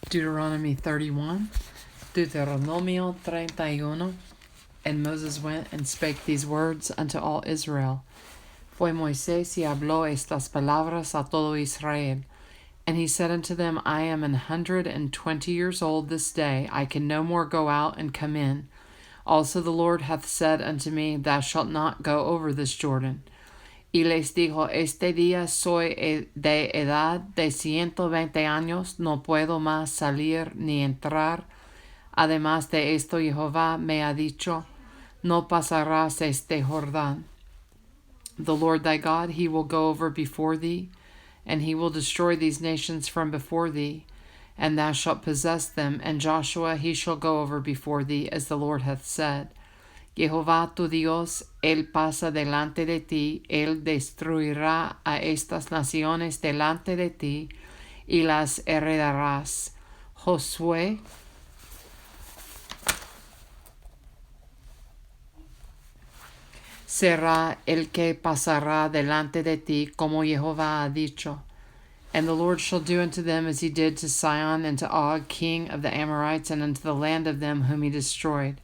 Deuteronomy 31, Deuteronomio 31. And Moses went and spake these words unto all Israel. Fue Moisés y habló estas palabras a todo Israel. And he said unto them, I am 120 years old this day, I can no more go out and come in. Also the Lord hath said unto me, Thou shalt not go over this Jordan. Y les dijo, Este día soy de edad de 120 años, no puedo más salir ni entrar. Además de esto, Jehová me ha dicho, no pasarás este Jordán. The Lord thy God, he will go over before thee, and he will destroy these nations from before thee, and thou shalt possess them, and Joshua he shall go over before thee, as the Lord hath said. Jehová tu Dios, él pasa delante de ti, él destruirá a estas naciones delante de ti, y las heredarás. Josué será el que pasará delante de ti, como Jehová ha dicho. And the Lord shall do unto them as he did to Sihon and to Og, king of the Amorites, and unto the land of them whom he destroyed.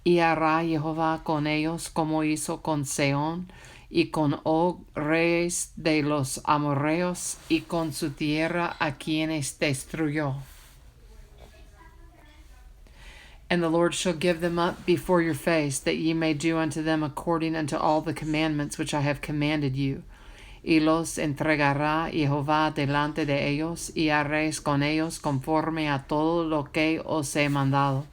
Y hará Jehová con ellos como hizo con Sehón y con Og, reyes de los amorreos, y con su tierra a quienes destruyó. And the Lord shall give them up before your face, that ye may do unto them according unto all the commandments which I have commanded you. Y los entregará Jehová delante de ellos, y haréis con ellos conforme a todo lo que os he mandado.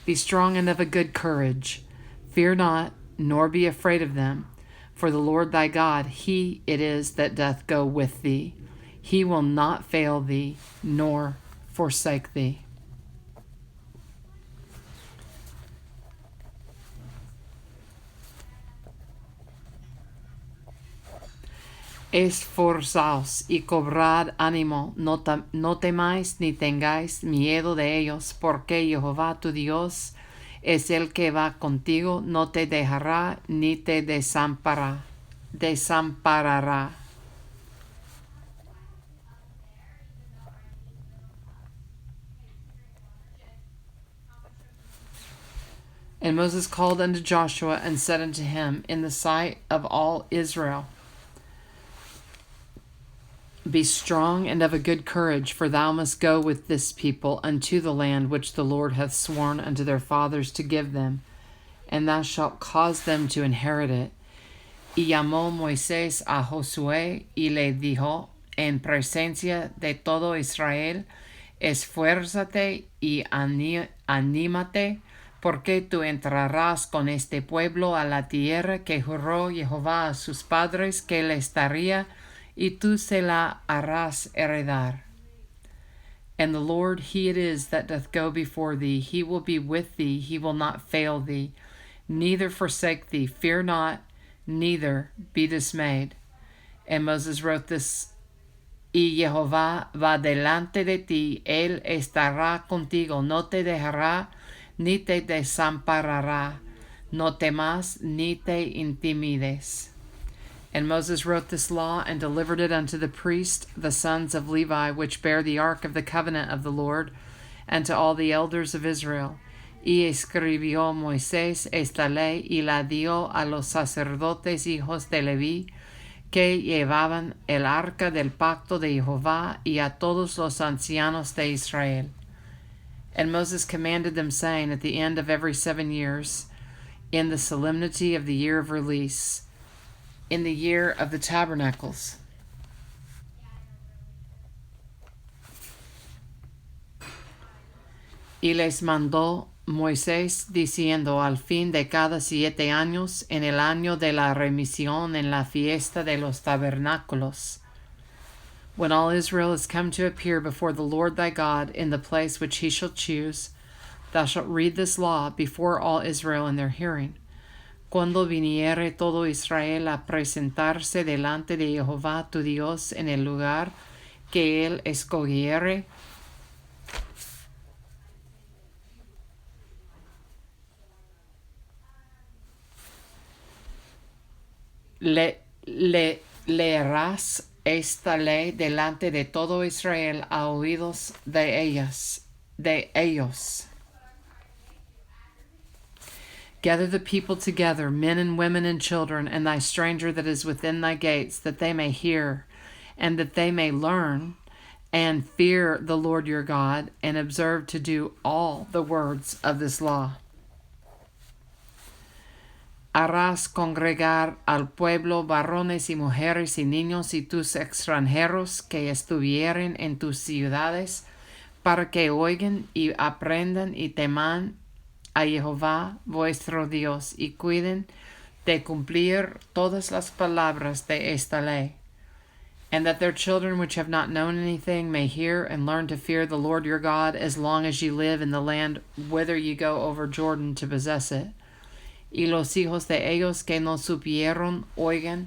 Be strong and of a good courage. Fear not, nor be afraid of them. For the Lord thy God, he it is that doth go with thee. He will not fail thee, nor forsake thee. Esforzaos y cobrad ánimo, no temáis ni tengáis miedo de ellos, porque Jehová tu Dios es el que va contigo, no te dejará ni te desamparará. And Moses called unto Joshua and said unto him in the sight of all Israel, Be strong and of a good courage, for thou must go with this people unto the land which the Lord hath sworn unto their fathers to give them, and thou shalt cause them to inherit it. Y llamó Moisés a Josué y le dijo en presencia de todo Israel, Esfuérzate y anímate, porque tú entrarás con este pueblo a la tierra que juró Jehová a sus padres que les daría, y tú se la harás heredar. And the Lord, he it is that doth go before thee. He will be with thee. He will not fail thee, neither forsake thee. Fear not, neither be dismayed. And Moses wrote this, Y Jehová va delante de ti. Él estará contigo. No te dejará, ni te desamparará. No temas, ni te intimides. And Moses wrote this law and delivered it unto the priests, the sons of Levi, which bear the ark of the covenant of the Lord, and to all the elders of Israel. Y escribió Moisés esta ley y la dio a los sacerdotes hijos de Leví, que llevaban el arca del pacto de Jehová, y a todos los ancianos de Israel. And Moses commanded them, saying, at the end of every 7 years, in the solemnity of the year of release, in the year of the tabernacles. Y les mandó Moisés diciendo, al fin de cada 7 años, en el año de la remisión, en la fiesta de los tabernáculos, when all Israel is come to appear before the Lord thy God in the place which he shall choose, thou shalt read this law before all Israel in their hearing. Cuando viniere todo Israel a presentarse delante de Jehová tu Dios en el lugar que él escogiere, leerás esta ley delante de todo Israel a oídos de ellos. Gather the people together, men and women and children, and thy stranger that is within thy gates, that they may hear, and that they may learn, and fear the Lord your God, and observe to do all the words of this law. Harás congregar al pueblo varones y mujeres y niños y tus extranjeros que estuvieren en tus ciudades, para que oigan y aprendan y teman a Jehová vuestro Dios y cuiden de cumplir todas las palabras de esta ley, and that their children which have not known anything may hear and learn to fear the Lord your God as long as ye live in the land whither ye go over Jordan to possess it. Y los hijos de ellos que no supieron oigan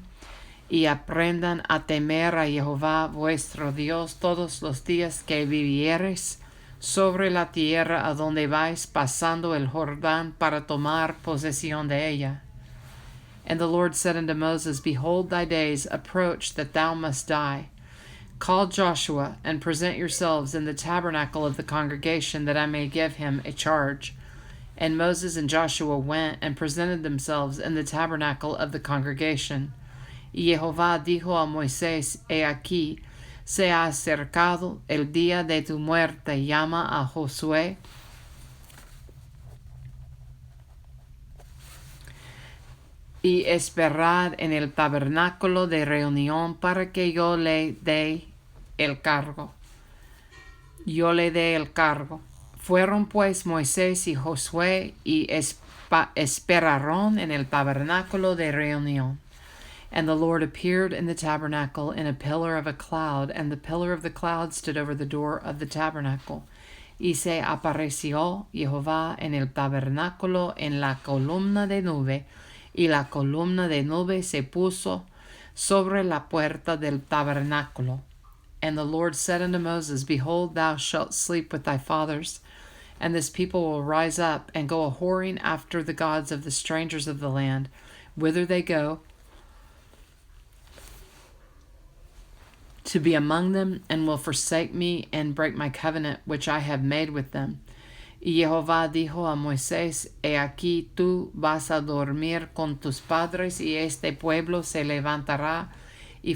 y aprendan a temer a Jehová vuestro Dios todos los días que viviereis sobre la tierra a donde vais pasando el Jordán para tomar posesión de ella. And the Lord said unto Moses, Behold, thy days approach that thou must die. Call Joshua, and present yourselves in the tabernacle of the congregation, that I may give him a charge. And Moses and Joshua went and presented themselves in the tabernacle of the congregation. Y Jehová dijo a Moisés, He aquí, se ha acercado el día de tu muerte. Llama a Josué y esperad en el tabernáculo de reunión para que yo le dé el cargo. Fueron pues Moisés y Josué y esperaron en el tabernáculo de reunión. And the Lord appeared in the tabernacle in a pillar of a cloud, and the pillar of the cloud stood over the door of the tabernacle. Y se apareció Jehová en el tabernáculo en la columna de nube, y la columna de nube se puso sobre la puerta del tabernáculo. And the Lord said unto Moses, Behold, thou shalt sleep with thy fathers, and this people will rise up and go a-whoring after the gods of the strangers of the land, whither they go, to be among them, and will forsake me and break my covenant which I have made with them. Y Jehová dijo a Moisés, He aquí tú vas a dormir con tus padres, y este pueblo se levantará y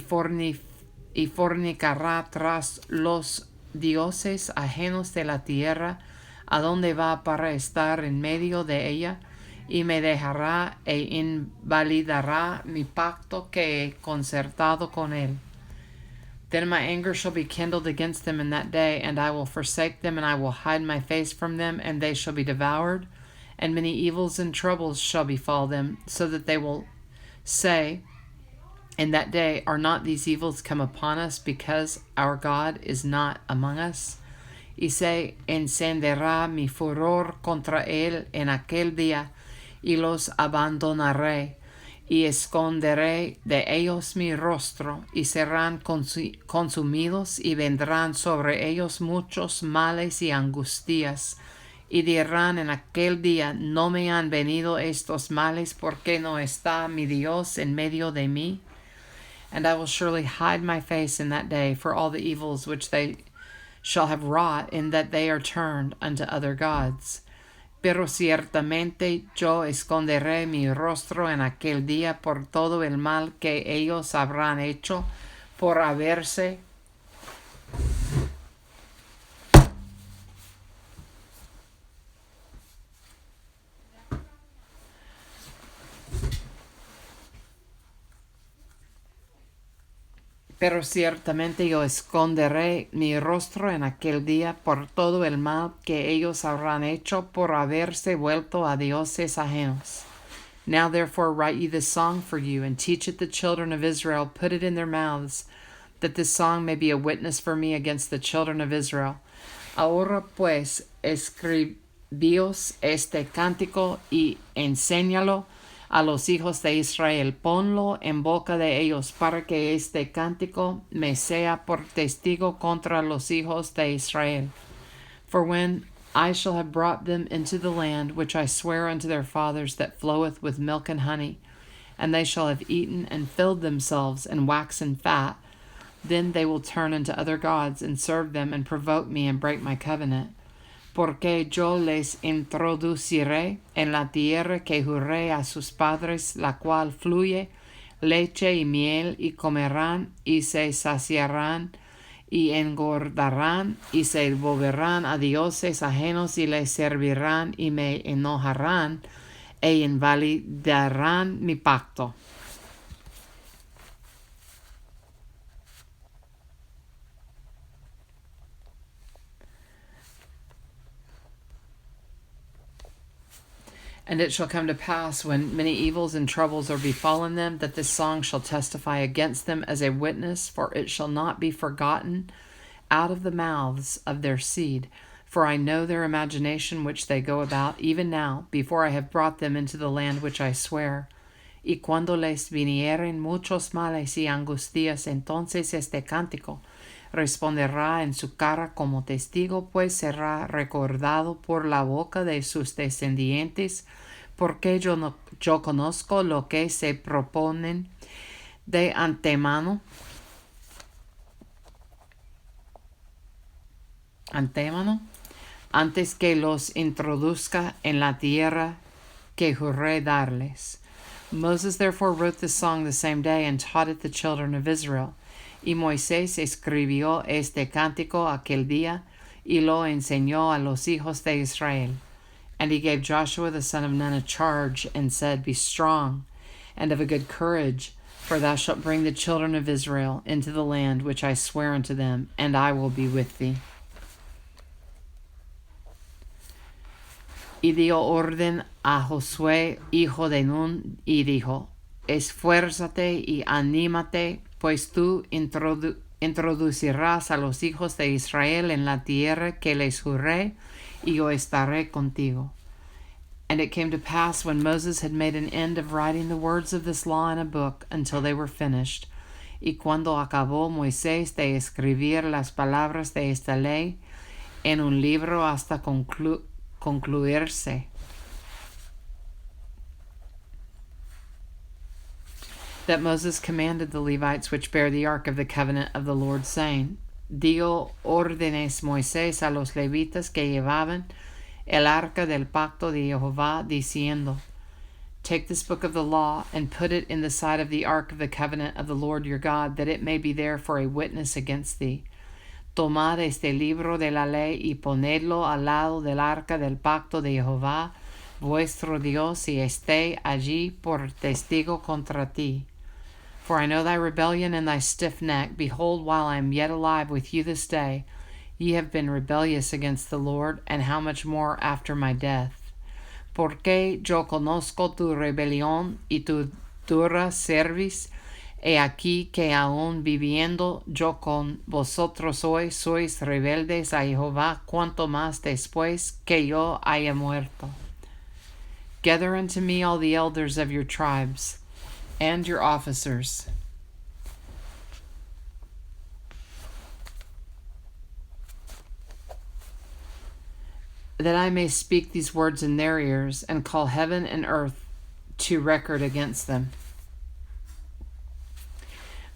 fornicará tras los dioses ajenos de la tierra, a donde va para estar en medio de ella, y me dejará e invalidará mi pacto que he concertado con él. Then my anger shall be kindled against them in that day, and I will forsake them, and I will hide my face from them, and they shall be devoured, and many evils and troubles shall befall them, so that they will say in that day, Are not these evils come upon us, because our God is not among us? Y se encenderá mi furor contra él en aquel día, y los abandonaré, y esconderé de ellos mi rostro, y serán consumidos, y vendrán sobre ellos muchos males y angustias, y dirán en aquel día, no me han venido estos males, porque no está mi Dios en medio de mí. And I will surely hide my face in that day for all the evils which they shall have wrought, in that they are turned unto other gods. Pero ciertamente yo esconderé mi rostro en aquel día por todo el mal que ellos habrán hecho por haberse Pero ciertamente yo esconderé mi rostro en aquel día por todo el mal que ellos habrán hecho por haberse vuelto a dioses ajenos. Now therefore write ye this song for you, and teach it the children of Israel, put it in their mouths, that this song may be a witness for me against the children of Israel. Ahora pues escribíos este cántico y enséñalo a los hijos de Israel, ponlo en boca de ellos, para que este cántico me sea por testigo contra los hijos de Israel. For when I shall have brought them into the land which I swear unto their fathers, that floweth with milk and honey, and they shall have eaten and filled themselves and waxen fat, Then they will turn unto other gods and serve them and provoke me and break my covenant. Porque yo les introduciré en la tierra que juré a sus padres, la cual fluye leche y miel, y comerán y se saciarán y engordarán y se volverán a dioses ajenos y les servirán y me enojarán e invalidarán mi pacto. And it shall come to pass, when many evils and troubles are befallen them, that this song shall testify against them as a witness, for it shall not be forgotten out of the mouths of their seed. For I know their imagination which they go about, even now, before I have brought them into the land which I swear. Y cuando les vinieren muchos males y angustias, entonces este cántico responderá en su cara como testigo, pues será recordado por la boca de sus descendientes, porque yo conozco lo que se proponen de antemano, antes que los introduzca en la tierra que juré darles. Moses therefore wrote this song the same day and taught it the children of Israel. Y Moisés escribió este cántico aquel día y lo enseñó a los hijos de Israel. And he gave Joshua the son of Nun a charge and said, Be strong and of a good courage, for thou shalt bring the children of Israel into the land which I swear unto them, and I will be with thee. Y dio orden a Josué, hijo de Nun, y dijo, Esfuérzate y anímate, pues tú introducirás a los hijos de Israel en la tierra que les juré, y yo estaré contigo. And it came to pass, when Moses had made an end of writing the words of this law in a book until they were finished, y cuando acabó Moisés de escribir las palabras de esta ley en un libro hasta concluirse, that Moses commanded the Levites which bear the ark of the covenant of the Lord, saying, Dio órdenes Moisés a los levitas que llevaban el arca del pacto de Jehová, diciendo, Take this book of the law, and put it in the side of the ark of the covenant of the Lord your God, that it may be there for a witness against thee. Tomad este libro de la ley y ponedlo al lado del arca del pacto de Jehová, vuestro Dios, y esté allí por testigo contra ti. For I know thy rebellion and thy stiff neck. Behold, while I am yet alive with you this day, ye have been rebellious against the Lord, and how much more after my death. Porque yo conozco tu rebelión y tu dura cerviz, he aquí que aún viviendo yo con vosotros hoy sois rebeldes a Jehová, cuanto más después que yo haya muerto. Gather unto me all the elders of your tribes, and your officers, that I may speak these words in their ears, and call heaven and earth to record against them.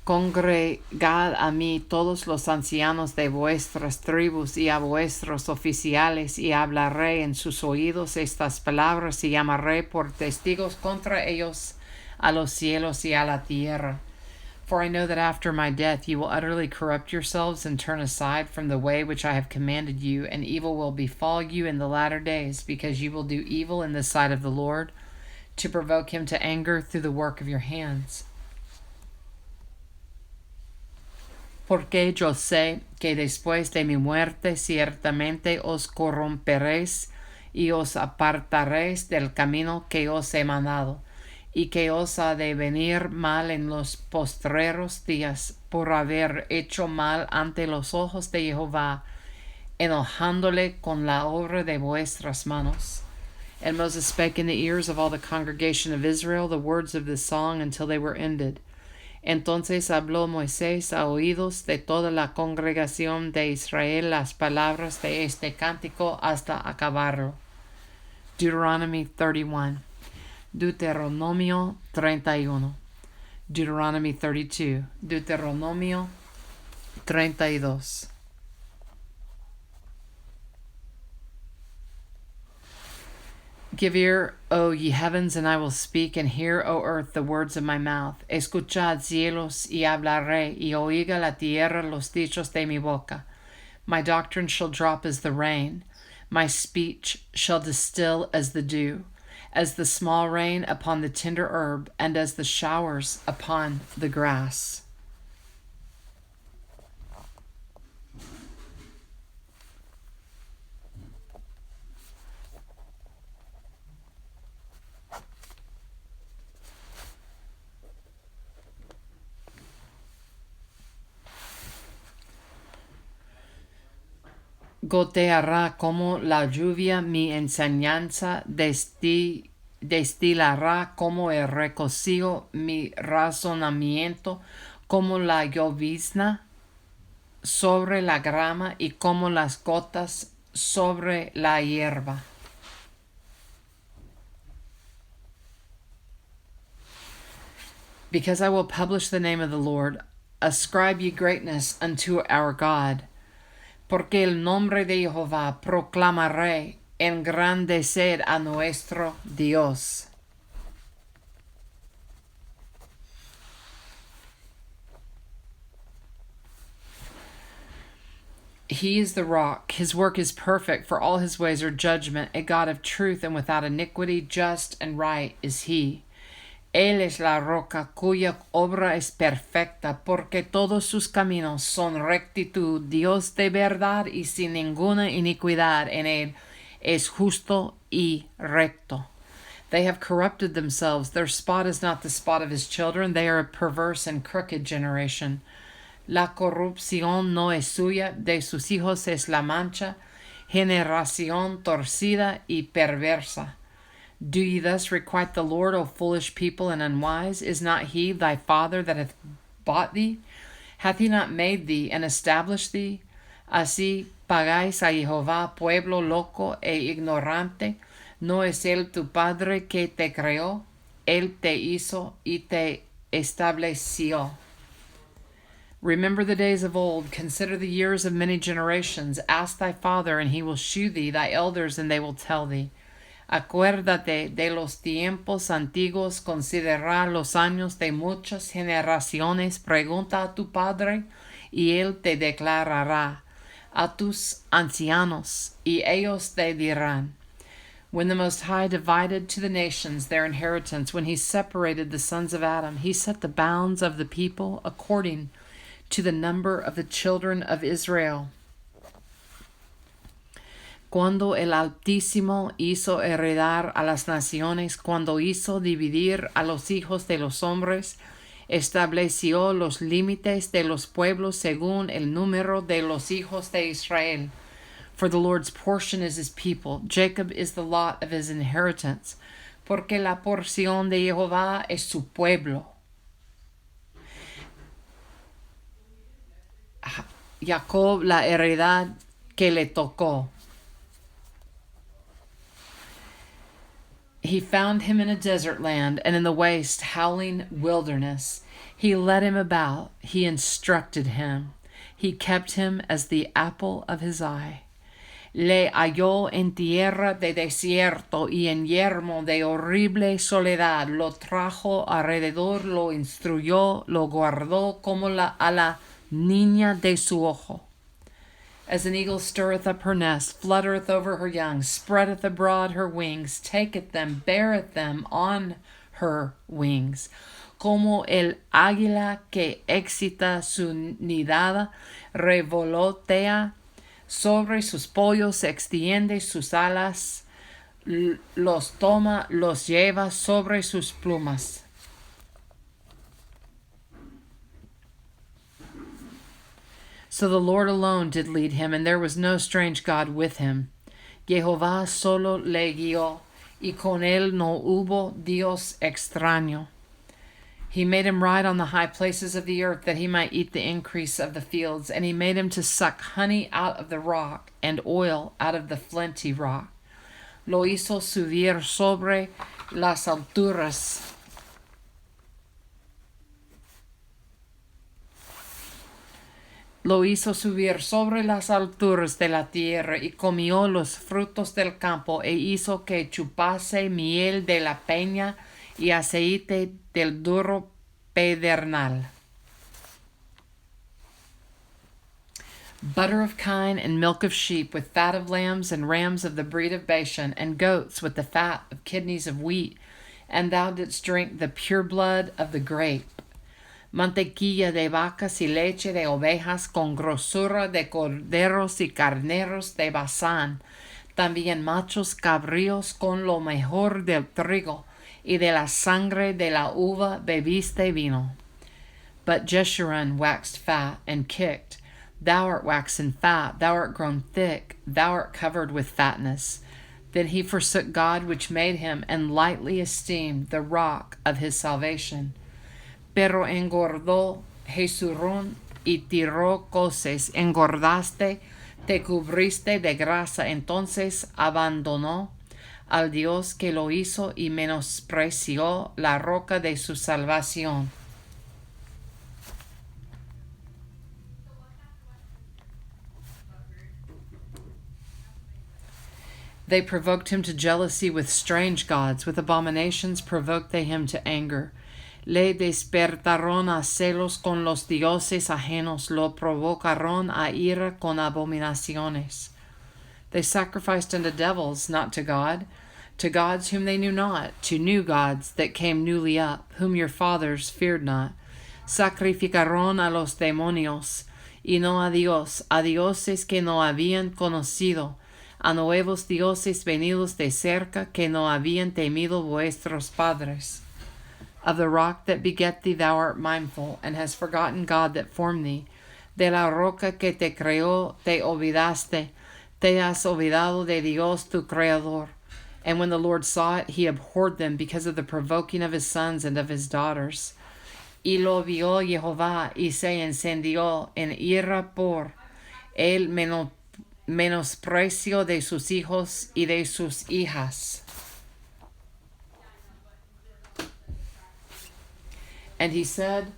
Congregad a mí todos los ancianos de vuestras tribus y a vuestros oficiales, y hablaré en sus oídos estas palabras, y llamaré por testigos contra ellos a los cielos y a la tierra. For I know that after my death you will utterly corrupt yourselves and turn aside from the way which I have commanded you, and evil will befall you in the latter days, because you will do evil in the sight of the Lord, to provoke him to anger through the work of your hands. Porque yo sé que después de mi muerte ciertamente os corromperéis y os apartaréis del camino que os he mandado, y que os ha de venir mal en los postreros días por haber hecho mal ante los ojos de Jehová, enojándole con la obra de vuestras manos. And Moses spake in the ears of all the congregation of Israel the words of this song until they were ended. Entonces habló Moisés a oídos de toda la congregación de Israel las palabras de este cántico hasta acabarlo. Deuteronomy 31. Deuteronomio 31. Deuteronomy 32. Deuteronomio 32. Give ear, O ye heavens, and I will speak, and hear, O earth, the words of my mouth. Escuchad, cielos, y hablaré, y oiga la tierra los dichos de mi boca. My doctrine shall drop as the rain, my speech shall distill as the dew, as the small rain upon the tender herb, and as the showers upon the grass. Goteará como la lluvia mi enseñanza, destilará como el rocío mi razonamiento, como la llovizna sobre la grama y como las gotas sobre la hierba. Because I will publish the name of the Lord, ascribe ye greatness unto our God. Porque el nombre de Jehová proclamaré, engrandecer a nuestro Dios. He is the rock, his work is perfect, for all his ways are judgment, a God of truth and without iniquity, just and right is he. Él es la roca cuya obra es perfecta, porque todos sus caminos son rectitud, Dios de verdad y sin ninguna iniquidad en él, es justo y recto. They have corrupted themselves, their spot is not the spot of his children, they are a perverse and crooked generation. La corrupción no es suya, de sus hijos es la mancha, generación torcida y perversa. Do ye thus requite the Lord, O foolish people and unwise? Is not he thy father that hath bought thee? Hath he not made thee and established thee? Así pagáis a Jehová, pueblo loco e ignorante. ¿No es él tu padre que te creó? Él te hizo y te estableció. Remember the days of old, consider the years of many generations. Ask thy father, and he will shew thee, thy elders, and they will tell thee. Acuérdate de los tiempos antiguos, considera los años de muchas generaciones, pregunta a tu padre, y él te declarará, a tus ancianos, y ellos te dirán. When the Most High divided to the nations their inheritance, when he separated the sons of Adam, he set the bounds of the people according to the number of the children of Israel. Cuando el Altísimo hizo heredar a las naciones, cuando hizo dividir a los hijos de los hombres, estableció los límites de los pueblos según el número de los hijos de Israel. For the Lord's portion is his people, Jacob is the lot of his inheritance, porque la porción de Jehová es su pueblo. Jacob la heredad que le tocó. He found him in a desert land and in the waste, howling wilderness. He led him about. He instructed him. He kept him as the apple of his eye. Le halló en tierra de desierto y en yermo de horrible soledad. Lo trajo alrededor, lo instruyó, lo guardó como a la niña de su ojo. As an eagle stirreth up her nest, fluttereth over her young, spreadeth abroad her wings, taketh them, beareth them on her wings. Como el águila que excita su nidada, revolotea sobre sus pollos, extiende sus alas, los toma, los lleva sobre sus plumas. So the Lord alone did lead him, and there was no strange God with him. Jehová solo le guió, y con él no hubo Dios extraño. He made him ride on the high places of the earth, that he might eat the increase of the fields, and he made him to suck honey out of the rock, and oil out of the flinty rock. Lo hizo subir sobre las alturas. Lo hizo subir sobre las alturas de la tierra y comió los frutos del campo e hizo que chupase miel de la peña y aceite del duro pedernal. Butter of kine and milk of sheep, with fat of lambs and rams of the breed of Bashan, and goats with the fat of kidneys of wheat, and thou didst drink the pure blood of the grape. Mantequilla de vacas y leche de ovejas con grosura de corderos y carneros de Basán, también machos cabríos con lo mejor del trigo, y de la sangre de la uva bebiste vino. But Jeshurun waxed fat and kicked. Thou art waxen fat, thou art grown thick, thou art covered with fatness. Then he forsook God which made him, and lightly esteemed the rock of his salvation. Pero engordó Jesurún y tiró coces, engordaste, te cubriste de grasa, entonces abandonó al Dios que lo hizo y menospreció la roca de su salvación. They provoked him to jealousy with strange gods, with abominations provoked they him to anger. Le despertaron a celos con los dioses ajenos, lo provocaron a ira con abominaciones. They sacrificed unto devils, not to God, to gods whom they knew not, to new gods that came newly up, whom your fathers feared not. Sacrificaron a los demonios, y no a Dios, a dioses que no habían conocido, a nuevos dioses venidos de cerca que no habían temido vuestros padres. Of the rock that begat thee thou art mindful, and hast forgotten God that formed thee. De la roca que te creó te olvidaste, te has olvidado de Dios tu creador. And when the Lord saw it, he abhorred them because of the provoking of his sons and of his daughters. Y lo vio Jehová, y se encendió en ira por el menosprecio de sus hijos y de sus hijas. And he said,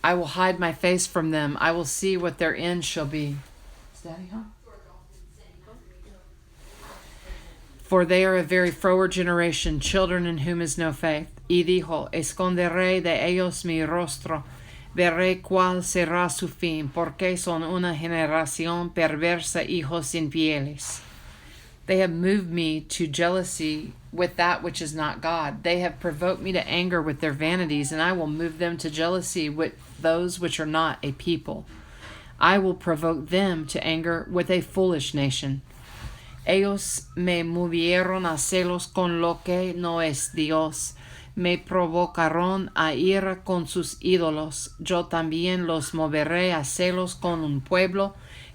I will hide my face from them. I will see what their end shall be. Is Daddy home? For they are a very froward generation, children in whom is no faith. Y dijo, esconderé de ellos mi rostro, veré cuál será su fin, porque son una generación perversa, hijos infieles. They have moved me to jealousy with that which is not God. They have provoked me to anger with their vanities, and I will move them to jealousy with those which are not a people. I will provoke them to anger with a foolish nation. Ellos me movieron a celos con lo que no es Dios. Me provocaron a ira con sus ídolos. Yo también los moveré a celos con un pueblo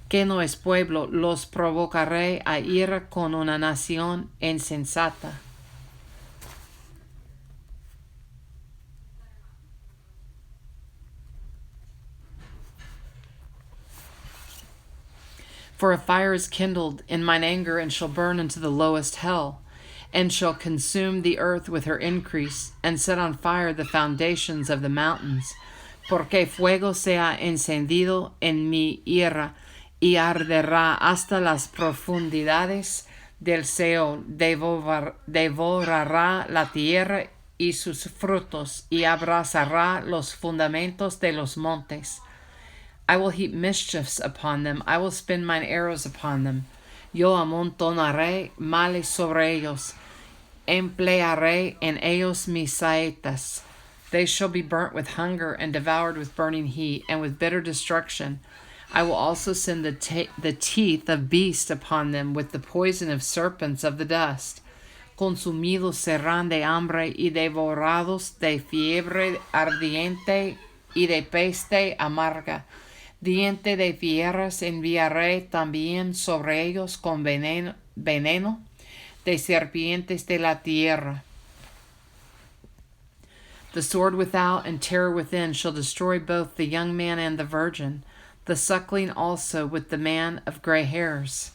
que no es pueblo, los provocaré a ira con una nación insensata. For a fire is kindled in mine anger, and shall burn into the lowest hell, and shall consume the earth with her increase, and set on fire the foundations of the mountains. Porque fuego se ha encendido en mi ira, y arderá hasta las profundidades del Seol, devorará la tierra y sus frutos, y abrazará los fundamentos de los montes. I will heap mischiefs upon them, I will spin mine arrows upon them. Yo amontonaré males sobre ellos, emplearé en ellos mis saetas. They shall be burnt with hunger, and devoured with burning heat, and with bitter destruction. I will also send the teeth of beasts upon them, with the poison of serpents of the dust. Consumidos serán de hambre y devorados de fiebre ardiente y de peste amarga. Diente de fieras enviaré también sobre ellos con veneno de serpientes de la tierra. The sword without and terror within shall destroy both the young man and the virgin, the suckling also with the man of gray hairs.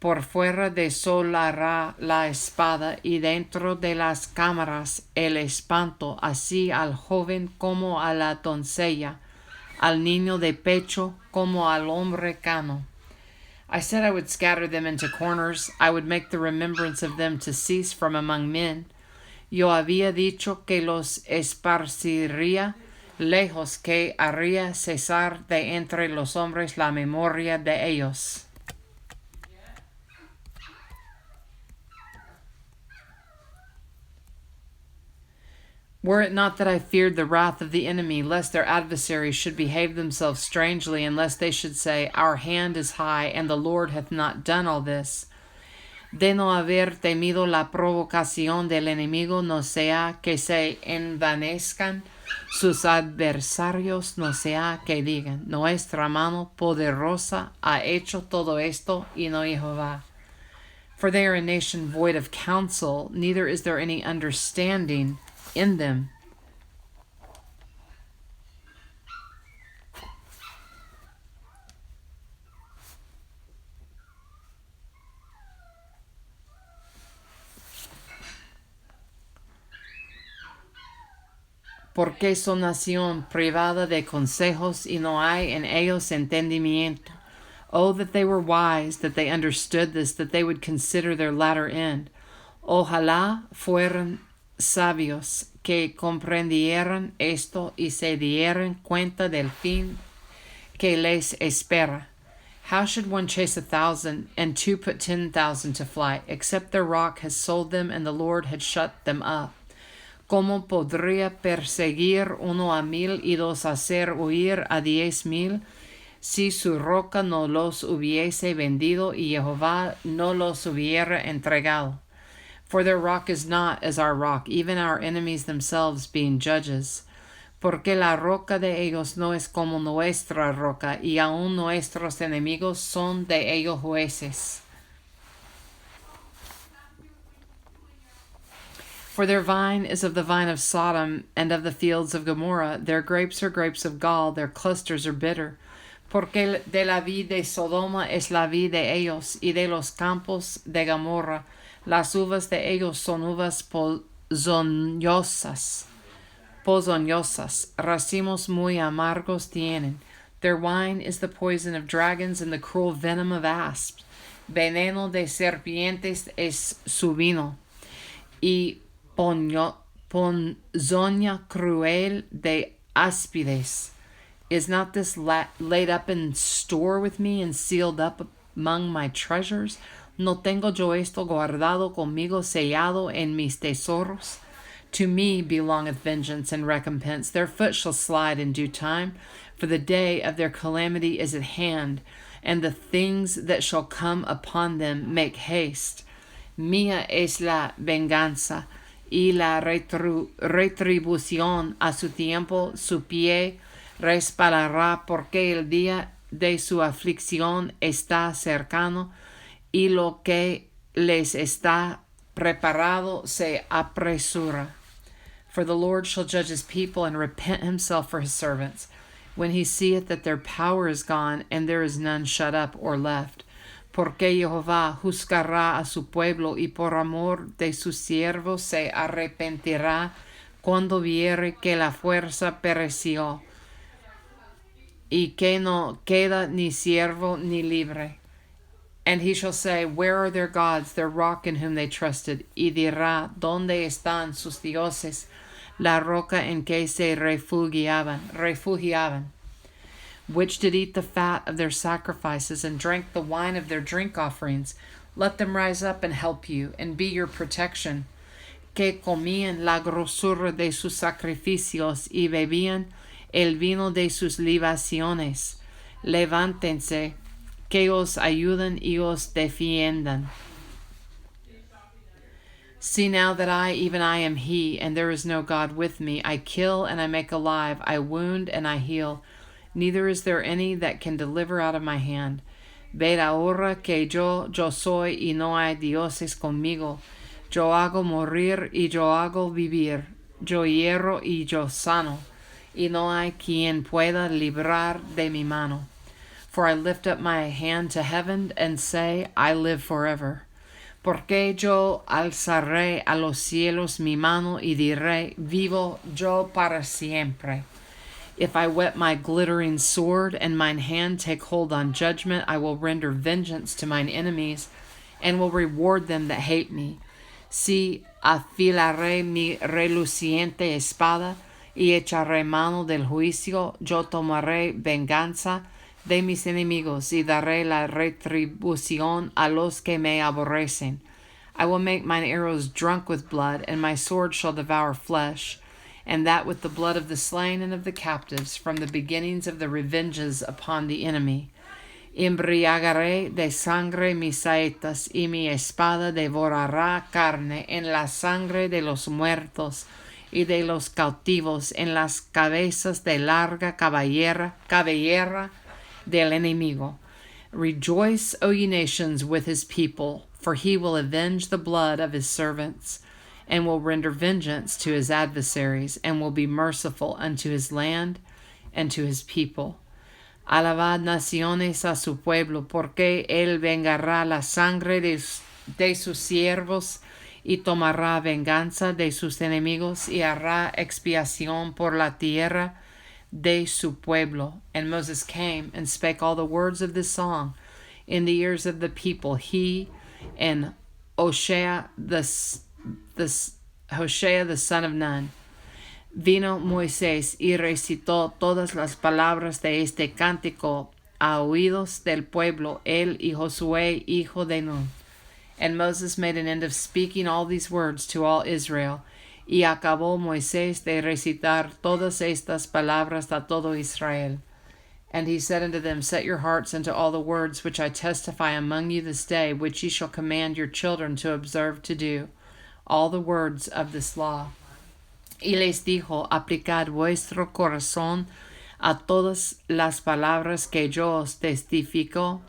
Por fuera desolará la espada, y dentro de las cámaras el espanto, así al joven como a la doncella, al niño de pecho como al hombre cano. I said I would scatter them into corners. I would make the remembrance of them to cease from among men. Yo había dicho que los esparciría lejos, que haría cesar de entre los hombres la memoria de ellos. Were it not that I feared the wrath of the enemy, lest their adversaries should behave themselves strangely, and lest they should say, Our hand is high, and the Lord hath not done all this. De no haber temido la provocación del enemigo, no sea que se envanezcan sus adversarios, no sea que digan, Nuestra mano poderosa ha hecho todo esto, y no Jehová. For they are a nation void of counsel, neither is there any understanding in them. Porque son nación privada de consejos y no hay en ellos entendimiento. Oh, that they were wise, that they understood this, that they would consider their latter end. Ojalá fueran sabios que comprendieran esto y se dieran cuenta del fin que les espera. How should one chase 1,000 and two put 10,000 to flight, except their rock has sold them and the Lord had shut them up? ¿Cómo podría perseguir uno a 1,000 y dos hacer huir a 10,000? Si su roca no los hubiese vendido y Jehová no los hubiera entregado. For their rock is not as our rock, even our enemies themselves being judges. Porque la roca de ellos no es como nuestra roca, y aun nuestros enemigos son de ellos jueces. For their vine is of the vine of Sodom and of the fields of Gomorrah. Their grapes are grapes of gall, their clusters are bitter. Porque de la vid de Sodoma es la vid de ellos, y de los campos de Gomorra. Las uvas de ellos son uvas ponzoñosas. Racimos muy amargos tienen. Their wine is the poison of dragons and the cruel venom of asps. Veneno de serpientes es su vino. Y ponzoña cruel de áspides. Is not this laid up in store with me and sealed up among my treasures? ¿No tengo yo esto guardado conmigo, sellado en mis tesoros? To me belongeth vengeance and recompense. Their foot shall slide in due time, for the day of their calamity is at hand, and the things that shall come upon them make haste. Mía es la venganza, y la retribución a su tiempo, su pie resbalará, porque el día de su aflicción está cercano, y lo que les está preparado se apresura. For the Lord shall judge his people and repent himself for his servants, when he seeth that their power is gone, and there is none shut up or left. Porque Jehová juzgará a su pueblo, y por amor de sus siervos se arrepentirá, cuando viere que la fuerza pereció, y que no queda ni siervo ni libre. And he shall say, Where are their gods, their rock in whom they trusted? Y dirá, ¿Dónde están sus dioses, la roca en que se refugiaban? Which did eat the fat of their sacrifices, and drank the wine of their drink offerings. Let them rise up and help you, and be your protection. Que comían la grosura de sus sacrificios, y bebían el vino de sus libaciones. Levántense, que os ayuden y os defiendan. See now that I, even I, am he, and there is no God with me. I kill and I make alive, I wound and I heal. Neither is there any that can deliver out of my hand. Ved ahora que yo soy y no hay dioses conmigo. Yo hago morir y yo hago vivir. Yo hierro y yo sano. Y no hay quien pueda librar de mi mano. For I lift up my hand to heaven and say, I live forever. Porque yo alzaré a los cielos mi mano y diré, vivo yo para siempre. If I whet my glittering sword, and mine hand take hold on judgment, I will render vengeance to mine enemies, and will reward them that hate me. Si afilaré mi reluciente espada, y echaré mano del juicio, yo tomaré venganza de mis enemigos, y daré la retribución a los que me aborrecen. I will make mine arrows drunk with blood, and my sword shall devour flesh, and that with the blood of the slain and of the captives, from the beginnings of the revenges upon the enemy. Embriagaré de sangre mis saetas, y mi espada devorará carne en la sangre de los muertos y de los cautivos, en las cabezas de larga cabellera del enemigo. Rejoice, O ye nations, with his people, for he will avenge the blood of his servants, and will render vengeance to his adversaries, and will be merciful unto his land and to his people. Alabad naciones a su pueblo, porque él vengará la sangre de sus siervos, y tomará venganza de sus enemigos, y hará expiación por la tierra de su pueblo. And Moses came and spake all the words of this song in the ears of the people, he and Hoshea the son of Nun. Vino Moisés y recitó todas las palabras de este cántico a oídos del pueblo, él y Josué hijo de Nun. And Moses made an end of speaking all these words to all Israel. Y acabó Moisés de recitar todas estas palabras a todo Israel. And he said unto them, Set your hearts unto all the words which I testify among you this day, which ye shall command your children to observe to do, all the words of this law. Y les dijo, aplicad vuestro corazón a todas las palabras que yo os testifico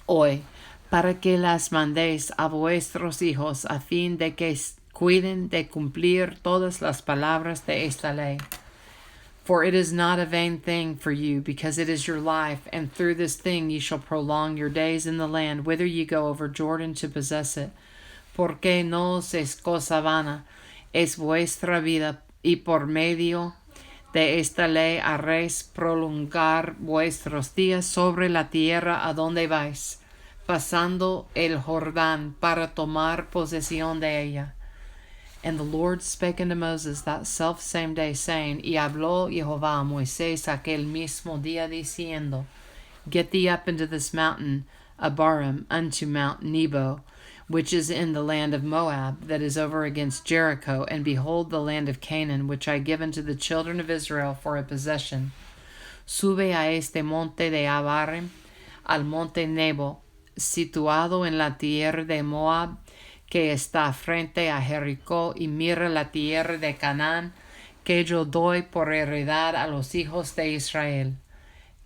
hoy, para que las mandéis a vuestros hijos, a fin de que cuiden de cumplir todas las palabras de esta ley. For it is not a vain thing for you, because it is your life, and through this thing ye shall prolong your days in the land, whither ye go over Jordan to possess it. Porque no es cosa vana, es vuestra vida, y por medio de esta ley haréis prolongar vuestros días sobre la tierra a donde vais, pasando el Jordán para tomar posesión de ella. And the Lord spake unto Moses that selfsame day, saying, Y habló Jehová a Moisés aquel mismo día, diciendo, Get thee up into this mountain Abarim, unto Mount Nebo, which is in the land of Moab, that is over against Jericho, and behold the land of Canaan, which I give unto the children of Israel for a possession. Sube a este monte de Abarim, al monte Nebo, situado en la tierra de Moab, que está frente a Jericó, y mira la tierra de Canaán, que yo doy por heredad a los hijos de Israel.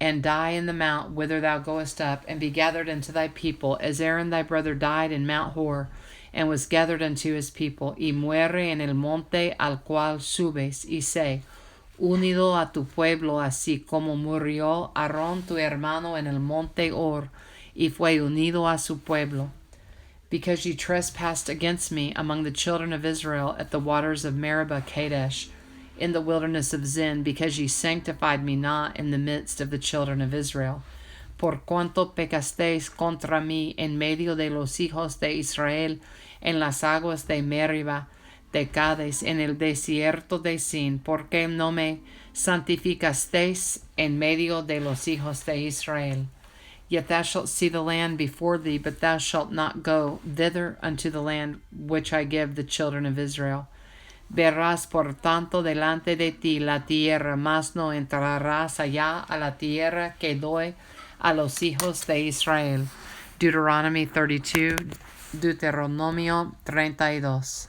And die in the mount whither thou goest up, and be gathered unto thy people, as Aaron thy brother died in Mount Hor, and was gathered unto his people, y muere en el monte al cual subes, y sé, unido a tu pueblo, así como murió Aarón tu hermano en el monte Hor, y fue unido a su pueblo. Because ye trespassed against me among the children of Israel at the waters of Meribah Kadesh, in the wilderness of Zin, because ye sanctified me not in the midst of the children of Israel. Por cuanto pecasteis contra mí en medio de los hijos de Israel, en las aguas de Meribah, de Cades, en el desierto de Zin, porque no me santificasteis en medio de los hijos de Israel. Yet thou shalt see the land before thee, but thou shalt not go thither unto the land which I give the children of Israel. Verás por tanto delante de ti la tierra, mas no entrarás allá a la tierra que doy a los hijos de Israel. Deuteronomy 32, Deuteronomio 32.